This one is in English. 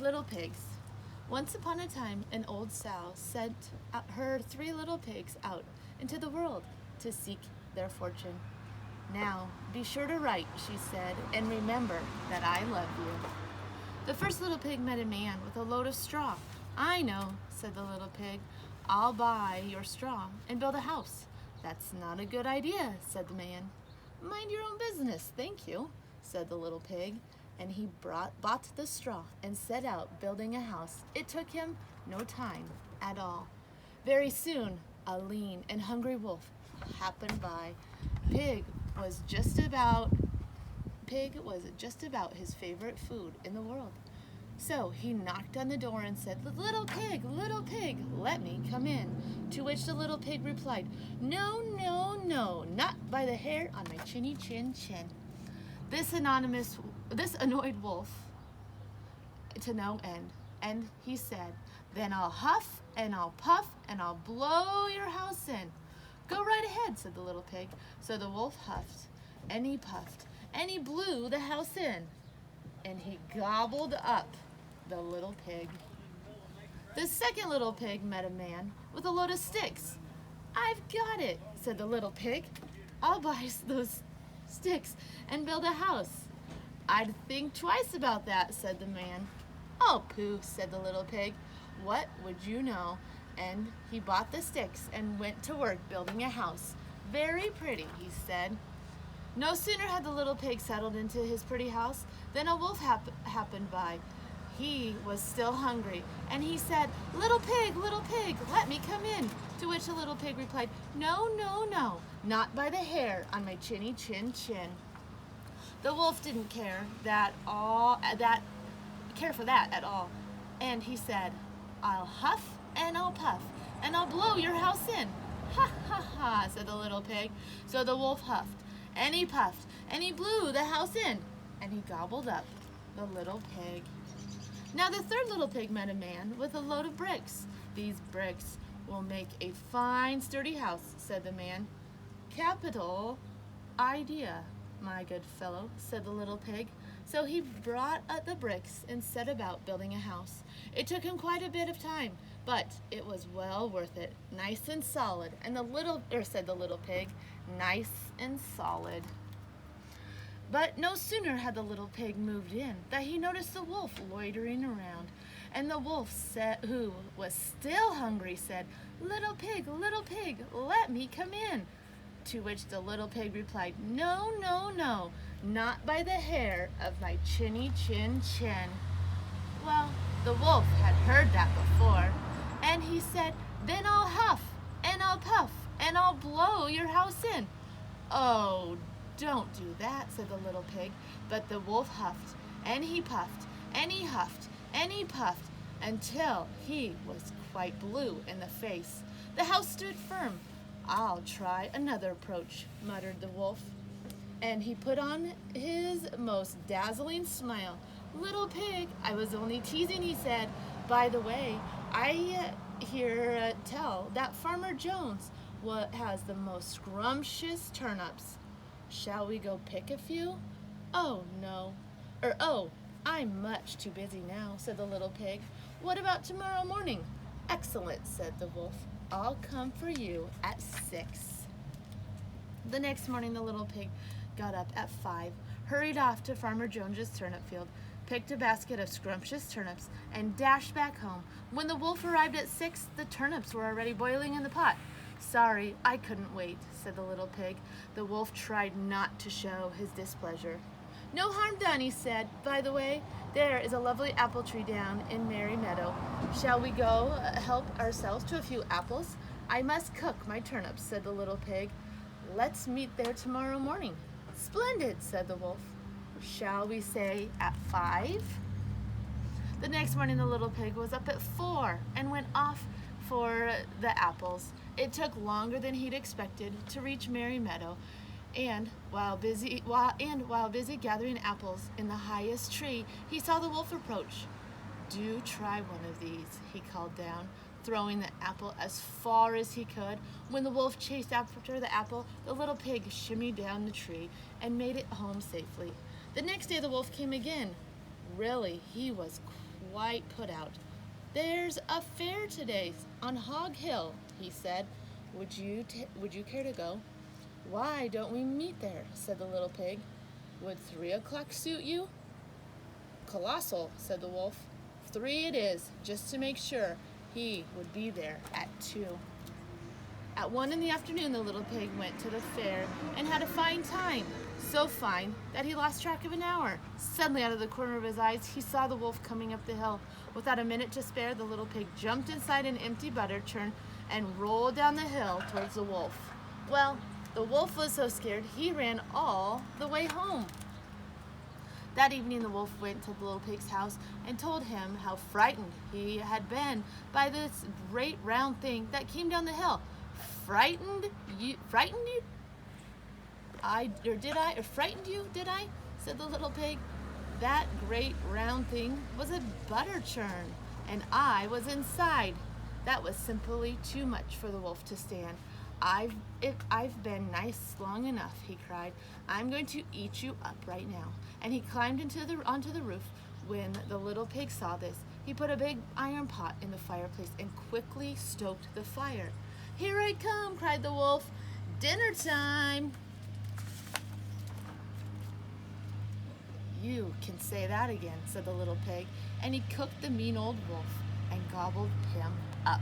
little pigs. Once upon a time, an old sow sent her 3 little pigs out into the world to seek their fortune. Now, be sure to write, she said, and remember that I love you. The first little pig met a man with a load of straw. I know, said the little pig. I'll buy your straw and build a house. That's not a good idea, said the man. Mind your own business, thank you, said the little pig. And he bought the straw and set out building a house. It took him no time at all. Very soon, a lean and hungry wolf happened by. Pig was just about his favorite food in the world. So he knocked on the door and said, little pig, let me come in. To which the little pig replied, no, no, no, not by the hair on my chinny chin chin. This annoyed wolf to no end, and he said, then I'll huff and I'll puff and I'll blow your house in. Go right ahead, said the little pig. So the wolf huffed and he puffed and he blew the house in, and he gobbled up the little pig. The second little pig met a man with a load of sticks. I've got it, said the little pig. I'll buy those sticks and build a house. I'd think twice about that, said the man. Oh, pooh, said the little pig. What would you know? And he bought the sticks and went to work building a house. Very pretty, he said. No sooner had the little pig settled into his pretty house than a wolf happened by. He was still hungry, and he said, little pig, let me come in. To which the little pig replied, no, no, no, not by the hair on my chinny chin chin. The wolf didn't care for that at all, and he said, I'll huff and I'll puff and I'll blow your house in. Ha ha ha, said the little pig. So the wolf huffed and he puffed and he blew the house in, and he gobbled up the little pig. Now the third little pig met a man with a load of bricks. These bricks will make a fine sturdy house, said the man. Capital idea, my good fellow, said the little pig. So he brought up the bricks and set about building a house. It took him quite a bit of time, but it was well worth it, nice and solid. And said the little pig, nice and solid. But no sooner had the little pig moved in that he noticed the wolf loitering around. And the wolf, who was still hungry, said, little pig, let me come in. To which the little pig replied, no, no, no, not by the hair of my chinny chin chin. Well, the wolf had heard that before, and he said, then I'll huff and I'll puff and I'll blow your house in. Oh, don't do that, said the little pig. But the wolf huffed and he puffed and he huffed and he puffed until he was quite blue in the face. The house stood firm. I'll try another approach, muttered the wolf. And he put on his most dazzling smile. Little pig, I was only teasing, he said. By the way, I hear tell that Farmer Jones has the most scrumptious turnips. Shall we go pick a few? Oh, no. I'm much too busy now, said the little pig. What about tomorrow morning? Excellent, said the wolf. I'll come for you at 6. The next morning, the little pig got up at 5, hurried off to Farmer Jones's turnip field, picked a basket of scrumptious turnips, and dashed back home. When the wolf arrived at 6, the turnips were already boiling in the pot. Sorry, I couldn't wait, said the little pig. The wolf tried not to show his displeasure. No harm done, he said. By the way, there is a lovely apple tree down in Merry Meadow. Shall we go help ourselves to a few apples? I must cook my turnips, said the little pig. Let's meet there tomorrow morning. Splendid, said the wolf. Shall we say at 5? The next morning, the little pig was up at 4 and went off for the apples. It took longer than he'd expected to reach Merry Meadow, and while busy gathering apples in the highest tree, he saw the wolf approach. Do try one of these, he called down, throwing the apple as far as he could. When the wolf chased after the apple, the little pig shimmied down the tree and made it home safely. The next day the wolf came again. Really, he was quite put out. "There's a fair today on Hog Hill," he said. Would you care to go?" "Why don't we meet there?" said the little pig. "Would 3 o'clock suit you?" "Colossal," said the wolf. "3 it is, just to make sure." He would be there at 2. At 1 in the afternoon, the little pig went to the fair and had a fine time. So fine that he lost track of an hour. Suddenly, out of the corner of his eyes, he saw the wolf coming up the hill. Without a minute to spare, the little pig jumped inside an empty butter churn and rolled down the hill towards the wolf. Well, the wolf was so scared, he ran all the way home. That evening, the wolf went to the little pig's house and told him how frightened he had been by this great round thing that came down the hill. Frightened you? Frightened you? Frightened you, did I?" said the little pig. "That great round thing was a butter churn, and I was inside." That was simply too much for the wolf to stand. I've been nice long enough," he cried. "I'm going to eat you up right now." And he climbed onto the roof. When the little pig saw this, he put a big iron pot in the fireplace and quickly stoked the fire. "Here I come," cried the wolf. "Dinner time." "You can say that again," said the little pig, and he cooked the mean old wolf and gobbled him up.